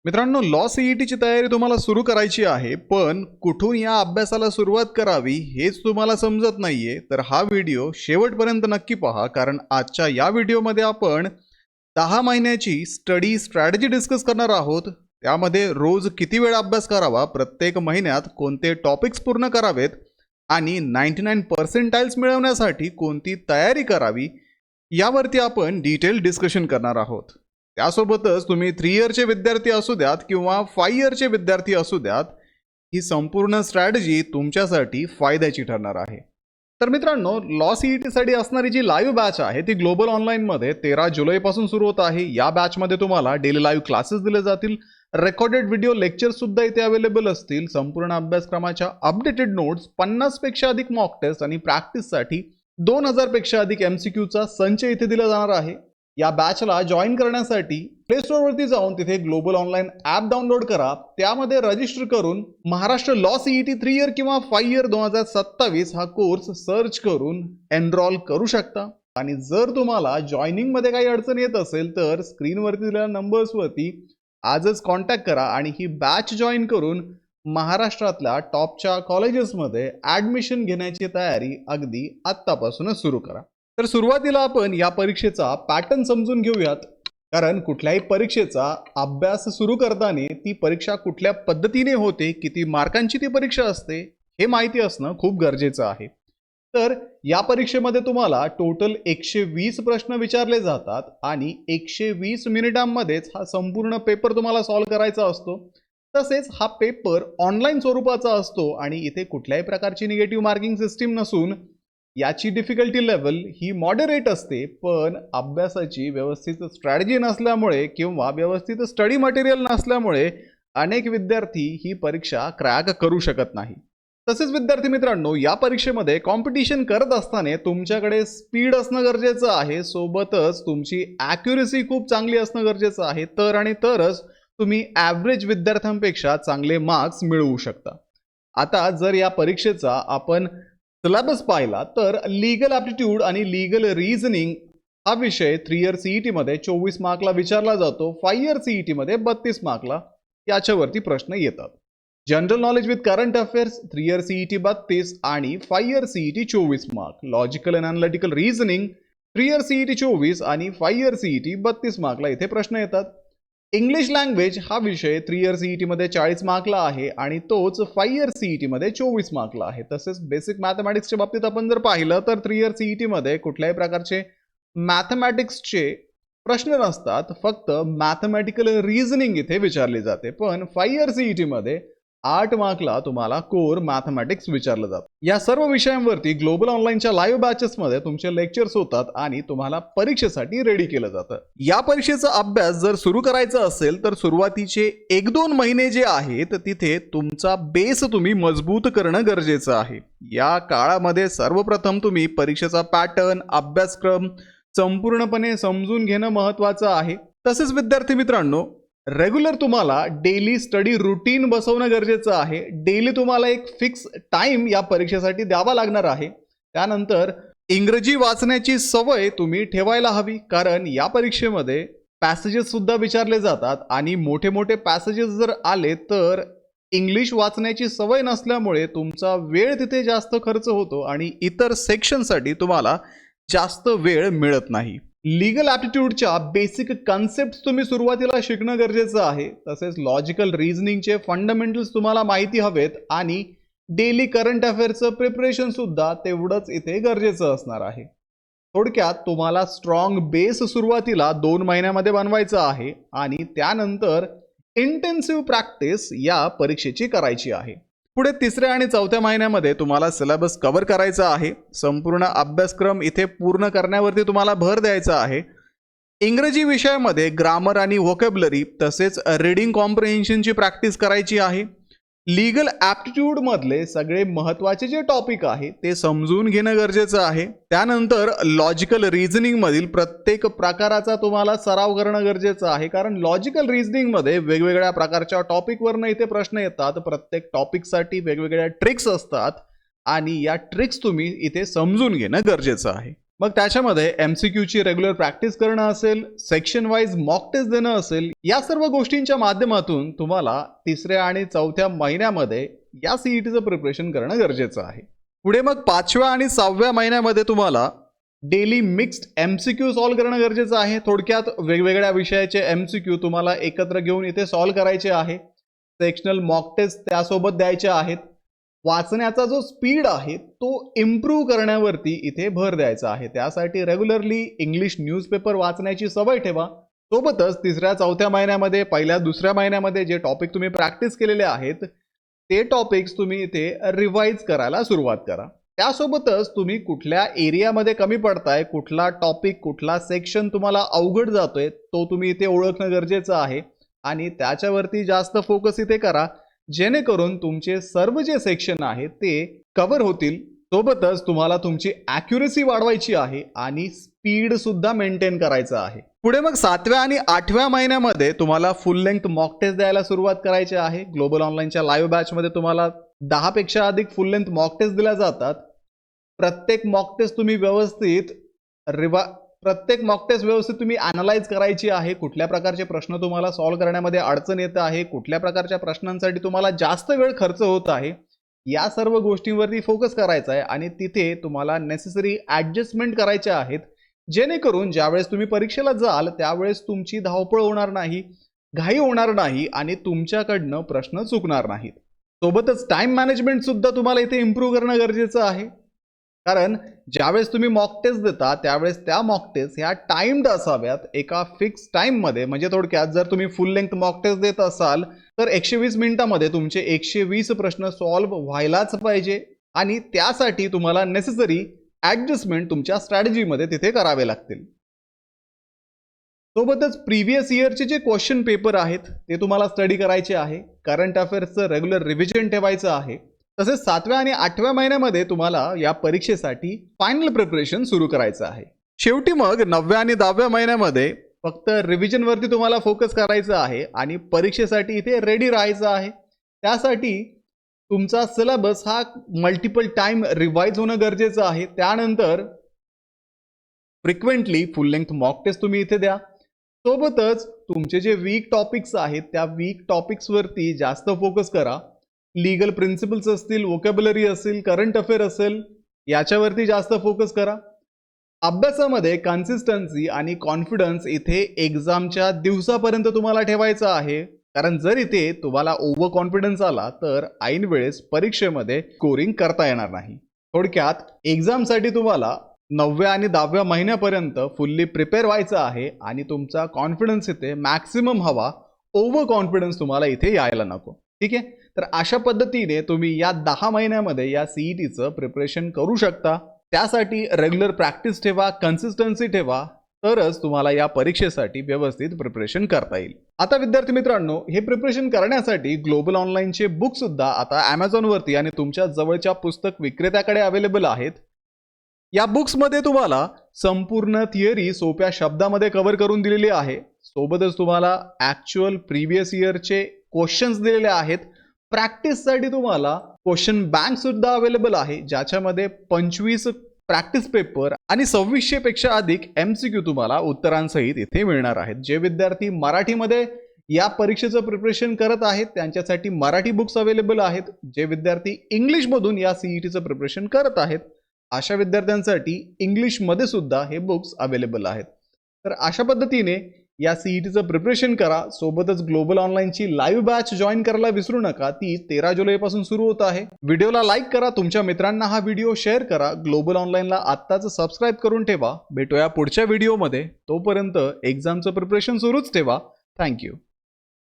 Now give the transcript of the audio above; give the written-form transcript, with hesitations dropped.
मित्रांनो, लॉ सीईटीची तयारी तुम्हाला सुरू करायची आहे, पण कुठून या अभ्यासाला सुरुवात करावी हेच तुम्हाला समजत नाहीये, तर हा व्हिडिओ शेवटपर्यंत नक्की पहा. कारण आजच्या या व्हिडिओमध्ये आपण 10 महिन्याची स्टडी स्ट्रॅटेजी डिस्कस करणार आहोत. त्यामध्ये रोज किती वेळ अभ्यास करावा, प्रत्येक महिन्यात कोणते टॉपिक्स पूर्ण करावेत आणि 99 पर्सेंटाइल्स मिळवण्यासाठी कोणती तयारी करावी, यावरती आपण डिटेल डिस्कशन करणार आहोत. त्यासोबतच तुम्ही 3 इयरचे विद्यार्थी असू द्यात किंवा 5 इयरचे विद्यार्थी असू द्यात, ही संपूर्ण स्ट्रॅटेजी तुमच्यासाठी फायद्याची ठरणार आहे. तर मित्रांनो, लॉ सीईटीसाठी असणारी जी लाईव्ह बॅच आहे ती ग्लोबल ऑनलाईनमध्ये 13 जुलैपासून सुरू होत आहे. या बॅचमध्ये तुम्हाला डेली लाईव्ह क्लासेस दिले जातील, रेकॉर्डेड व्हिडिओ लेक्चर्स सुद्धा इथे अवेलेबल असतील, संपूर्ण अभ्यासक्रमाच्या अपडेटेड नोट्स, 50 पेक्षा अधिक मॉक टेस्ट आणि प्रॅक्टिससाठी 2000 पेक्षा अधिक MCQचा संच इथे दिला जाणार आहे. या बॅचला जॉईन करण्यासाठी प्ले स्टोअरवरती जाऊन तिथे ग्लोबल ऑनलाईन ॲप डाउनलोड करा. त्यामध्ये रजिस्टर करून महाराष्ट्र लॉ सीईटी 3 इयर किंवा 5 इयर 2027 हा कोर्स सर्च करून एनरोल करू शकता. आणि जर तुम्हाला जॉईनिंगमध्ये काही अडचण येत असेल तर स्क्रीनवरती दिलेल्या नंबर्सवरती आजच कॉन्टॅक्ट करा आणि ही बॅच जॉईन करून महाराष्ट्रातल्या टॉपच्या कॉलेजेसमध्ये ॲडमिशन घेण्याची तयारी अगदी आत्तापासूनच सुरू करा. तर सुरुवातीला आपण या परीक्षेचा पॅटर्न समजून घेऊयात. कारण कुठल्याही परीक्षेचा अभ्यास सुरू करताना ती परीक्षा कुठल्या पद्धतीने होते, किती मार्कांची ती परीक्षा असते, हे माहिती असणं खूप गरजेचं आहे. तर या परीक्षेमध्ये तुम्हाला टोटल 120 प्रश्न विचारले जातात आणि 120 मिनिटांमध्येच हा संपूर्ण पेपर तुम्हाला सॉल्व्ह करायचा असतो. तसेच हा पेपर ऑनलाईन स्वरूपाचा असतो आणि इथे कुठल्याही प्रकारची निगेटिव्ह मार्किंग सिस्टीम नसून याची डिफिकल्टी लेवल ही मॉडरेट असते. पण अभ्यासाची व्यवस्थित स्ट्रॅटेजी नसल्यामुळे किंवा व्यवस्थित स्टडी मटेरियल नसल्यामुळे अनेक विद्यार्थी ही परीक्षा क्रॅक करू शकत नाही. तसेच विद्यार्थी मित्रांनो, या परीक्षेमध्ये कॉम्पिटिशन करत असताना तुमच्याकडे स्पीड असणं गरजेचं आहे, सोबतच तुमची ॲक्युरेसी खूप चांगली असणं गरजेचं आहे. तर आणि तरच तुम्ही ॲव्हरेज विद्यार्थ्यांपेक्षा चांगले मार्क्स मिळवू शकता. आता जर या परीक्षेचा आपण सिलेबस पाहिला तर लीगल ॲप्टिट्यूड आणि लीगल रिझनिंग हा विषय 3 इयर सीईटीमध्ये 24 मार्कला विचारला जातो. 5 इयर सीईटीमध्ये 32 मार्कला याच्यावरती प्रश्न येतात. General knowledge with current affairs 3 year CET 32 आणि 5 year CET 24 mark. Logical and analytical reasoning 3 year CET 24 आणि 5 इयर सीईटी 32 मार्कला इथे प्रश्न येतात. इंग्लिश लँग्वेज हा विषय 3 इयर सीईटीमध्ये 40 मार्कला आहे आणि तोच 5 इयर सीईटीमध्ये 24 मार्कला आहे. तसेच बेसिक मॅथमॅटिक्सच्या बाबतीत आपण जर पाहिलं तर 3 इयर सीईटीमध्ये कुठल्याही प्रकारचे मॅथमॅटिक्सचे प्रश्न नसतात, फक्त मॅथमॅटिकल रिझनिंग इथे विचारली जाते. पण 5 इयर सीईटीमध्ये 8 मार्कला तुम्हाला कोर मॅथमॅटिक्स विचारलं जातं. या सर्व विषयांवरती ग्लोबल ऑनलाईनच्या लाईव्ह बॅचेसमध्ये तुमचे लेक्चर्स होतात आणि तुम्हाला परीक्षेसाठी रेडी केलं जातं. या परीक्षेचा अभ्यास जर सुरू करायचा असेल तर सुरुवातीचे 1-2 महिने जे आहेत तिथे तुमचा बेस तुम्ही मजबूत करणं गरजेचं आहे. या काळामध्ये सर्वप्रथम तुम्ही परीक्षेचा पॅटर्न, अभ्यासक्रम संपूर्णपणे समजून घेणं महत्त्वाचं आहे. तसेच विद्यार्थी मित्रांनो, रेग्युलर तुम्हाला डेली स्टडी रुटीन बसवणं गरजेचं आहे. डेली तुम्हाला एक फिक्स टाइम या परीक्षेसाठी द्यावा लागणार आहे. त्यानंतर इंग्रजी वाचण्याची सवय तुम्ही ठेवायला हवी, कारण या परीक्षेमध्ये पॅसेजेस सुद्धा विचारले जातात आणि मोठे मोठे पॅसेजेस जर आले तर इंग्लिश वाचण्याची सवय नसल्यामुळे तुमचा वेळ तिथे जास्त खर्च होतो आणि इतर सेक्शनसाठी तुम्हाला जास्त वेळ मिळत नाही. लीगल ॲप्टिट्यूडच्या बेसिक कन्सेप्ट तुम्ही सुरुवातीला शिकणं गरजेचं आहे. तसेच लॉजिकल रिझनिंगचे फंडामेंटल्स तुम्हाला माहिती हवेत आणि डेली करंट अफेअर्सचं प्रिपरेशन सुद्धा तेवढंच इथे गरजेचं असणार आहे. थोडक्यात तुम्हाला स्ट्रॉंग बेस सुरुवातीला 2 महिन्यामध्ये बनवायचा आहे आणि त्यानंतर इंटेन्सिव्ह प्रॅक्टिस या परीक्षेची करायची आहे. पुढे 3ऱ्या आणि 4थ्या महिन्यामध्ये तुम्हाला सिलेबस कव्हर करायचा आहे. संपूर्ण अभ्यासक्रम इथे पूर्ण करण्यावरती तुम्हाला भर द्यायचा आहे. इंग्रजी विषयामध्ये ग्रामर आणि व्होकॅब्युलरी तसेच रीडिंग कॉम्प्रिहेन्शनची प्रॅक्टिस करायची आहे. लीगल ॲप्टिट्यूडमधले सगळे महत्त्वाचे जे टॉपिक आहे ते समजून घेणं गरजेचं आहे. त्यानंतर लॉजिकल रिझनिंगमधील प्रत्येक प्रकाराचा तुम्हाला सराव करणं गरजेचं आहे, कारण लॉजिकल रिझनिंगमध्ये वेगवेगळ्या प्रकारच्या टॉपिकवरनं इथे प्रश्न येतात. प्रत्येक टॉपिकसाठी वेगवेगळ्या ट्रिक्स असतात आणि या ट्रिक्स तुम्ही इथे समजून घेणं गरजेचं आहे. मग त्याच्यामध्ये MCQ ची रेग्युलर प्रॅक्टिस करणं असेल, सेक्शन वाईज मॉक टेस्ट देणं असेल, या सर्व गोष्टींच्या माध्यमातून तुम्हाला 3ऱ्या आणि 4थ्या महिन्यामध्ये या CETचं प्रिपरेशन करणं गरजेचं आहे. पुढे मग 5व्या आणि 6व्या महिन्यामध्ये तुम्हाला डेली मिक्स्ड MCQ सॉल्व्ह करणं गरजेचं आहे. थोडक्यात वेगवेगळ्या विषयाचे MCQ तुम्हाला एकत्र घेऊन इथे सॉल्व्ह करायचे आहे. सेक्शनल मॉक टेस्ट त्यासोबत द्यायचे आहेत. वाचण्याचा जो स्पीड आहे तो इम्प्रूव्ह करण्यावरती इथे भर द्यायचा आहे. त्यासाठी रेग्युलरली इंग्लिश न्यूजपेपर वाचण्याची सवय ठेवा. सोबतच 3ऱ्या-4थ्या महिन्यामध्ये, 1ल्या-2ऱ्या महिन्यामध्ये जे टॉपिक तुम्ही प्रॅक्टिस केलेले आहेत ते टॉपिक्स तुम्ही इथे रिवाइज करायला सुरुवात करा. त्यासोबतच तुम्ही कुठल्या एरियामध्ये कमी पडताय, कुठला टॉपिक, कुठला सेक्शन तुम्हाला अवघड जातोय तो तुम्ही इथे ओळखणं गरजेचं आहे आणि त्याच्यावरती जास्त फोकस इथे करा, जेणेकरून तुमचे सर्व जे सेक्शन आहेत ते कव्हर होतील. सोबतच तुम्हाला तुमची ॲक्युरेसी वाढवायची आहे आणि स्पीड सुद्धा मेंटेन करायचं आहे. पुढे मग 7व्या आणि 8व्या महिन्यामध्ये तुम्हाला फुल लेंथ मॉक टेस्ट द्यायला सुरुवात करायची आहे. ग्लोबल ऑनलाईनच्या लाईव्ह बॅचमध्ये तुम्हाला 10 पेक्षा अधिक फुल लेंथ मॉक टेस्ट दिल्या जातात. प्रत्येक मॉक टेस्ट तुम्ही व्यवस्थित तुम्ही अनालाइज करायची आहे. कुठल्या प्रकारचे प्रश्न तुम्हाला सॉल्व्ह करण्यामध्ये अडचण येत आहे, कुठल्या प्रकारच्या प्रश्नांसाठी तुम्हाला जास्त वेळ खर्च होत आहे, या सर्व गोष्टींवरती फोकस करायचा आहे आणि तिथे तुम्हाला नेसेसरी ॲडजस्टमेंट करायच्या आहेत, जेणेकरून ज्यावेळेस तुम्ही परीक्षेला जाल त्यावेळेस तुमची धावपळ होणार नाही, घाई होणार नाही आणि तुमच्याकडनं प्रश्न चुकणार नाहीत. सोबतच टाइम मॅनेजमेंट सुद्धा तुम्हाला इथे इम्प्रूव्ह करणं गरजेचं आहे. कारण ज्यावेळेस तुम्ही मॉक टेस्ट देता त्यावेळेस त्या मॉक टेस्ट ह्या टाइम्ड असाव्यात, एका फिक्स टाइममध्ये. म्हणजे थोडक्यात जर तुम्ही फुल लेंथ मॉक टेस्ट देत असाल तर 120 मिनिटामध्ये तुमचे 120 प्रश्न सॉल्व्ह व्हायलाच पाहिजे आणि त्यासाठी तुम्हाला नेसेसरी ॲडजस्टमेंट तुमच्या स्ट्रॅटेजीमध्ये तिथे करावे लागतील. सोबतच प्रिव्हियस इयरचे जे क्वेश्चन पेपर आहेत ते तुम्हाला स्टडी करायचे आहे. करंट अफेअर्सचं रेग्युलर रिव्हिजन ठेवायचं आहे. तसेच 7व्या आणि 8व्या महिन्यामध्ये तुम्हाला या परीक्षेसाठी फायनल प्रिपरेशन सुरू करायचं आहे. शेवटी मग 9व्या आणि 10व्या महिन्यामध्ये फक्त रिव्हिजनवरती तुम्हाला फोकस करायचं आहे आणि परीक्षेसाठी इथे रेडी राहायचं आहे. त्यासाठी तुमचा सिलेबस हा मल्टिपल टाइम रिवाइज होणं गरजेचं आहे. त्यानंतर frequently full length mock test तुम्ही इथे द्या. सोबतच तुमचे जे वीक टॉपिक्स आहेत त्या वीक टॉपिक्सवरती जास्त फोकस करा. लीगल प्रिन्सिपल्स असतील, वोकॅब्युलरी असेल, करंट अफेअर असेल, याच्यावरती जास्त फोकस करा. अभ्यासामध्ये कन्सिस्टन्सी आणि कॉन्फिडन्स इथे एक्झामच्या दिवसापर्यंत तुम्हाला ठेवायचं आहे. कारण जर इथे तुम्हाला ओव्हर कॉन्फिडन्स आला तर ऐन वेळेस परीक्षेमध्ये स्कोरिंग करता येणार नाही. थोडक्यात एक्झामसाठी तुम्हाला 9व्या आणि 10व्या महिन्यापर्यंत फुल्ली प्रिपेअर व्हायचं आहे आणि तुमचा कॉन्फिडन्स इथे मॅक्सिमम हवा, ओव्हर कॉन्फिडन्स तुम्हाला इथे यायला नको. ठीक आहे, तर अशा पद्धतीने तुम्ही या 10 महिन्यामध्ये या CETचं प्रिपरेशन करू शकता. त्यासाठी रेग्युलर प्रॅक्टिस ठेवा, कन्सिस्टन्सी ठेवा, तरच तुम्हाला या परीक्षेसाठी व्यवस्थित प्रिपरेशन करता येईल. आता विद्यार्थी मित्रांनो, हे प्रिपरेशन करण्यासाठी ग्लोबल ऑनलाईनचे बुक सुद्धा आता Amazonवरती आणि तुमच्या जवळच्या पुस्तक विक्रेत्याकडे अवेलेबल आहेत. या बुक्समध्ये तुम्हाला संपूर्ण थिअरी सोप्या शब्दामध्ये कव्हर करून दिलेली आहे. सोबतच तुम्हाला ॲक्च्युअल प्रिव्हियस इयरचे क्वेश्चन्स दिलेले आहेत. प्रॅक्टिससाठी तुम्हाला क्वेश्चन बँक सुद्धा अवेलेबल आहे, ज्याच्यामध्ये 25 प्रॅक्टिस पेपर आणि 2600 पेक्षा अधिक MCQ तुम्हाला उत्तरांसहित इथे मिळणार आहेत. जे विद्यार्थी मराठीमध्ये या परीक्षेचं प्रिपरेशन करत आहेत त्यांच्यासाठी मराठी बुक्स अवेलेबल आहेत. जे विद्यार्थी इंग्लिशमधून या CETचं प्रिपरेशन करत आहेत अशा विद्यार्थ्यांसाठी इंग्लिशमध्ये सुद्धा हे बुक्स अवेलेबल आहेत. तर अशा पद्धतीने या CETचं प्रिपरेशन करा. सोबतच ग्लोबल ऑनलाईनची लाईव्ह बॅच जॉईन करायला विसरू नका. ती 13 जुलैपासून सुरू होत आहे. व्हिडिओला लाईक करा, तुमच्या मित्रांना हा व्हिडिओ शेअर करा. ग्लोबल ऑनलाईनला आत्ताच सबस्क्राईब करून ठेवा. भेटूया पुढच्या व्हिडिओमध्ये. तोपर्यंत एक्झामचं प्रिपरेशन सुरूच ठेवा. थँक्यू.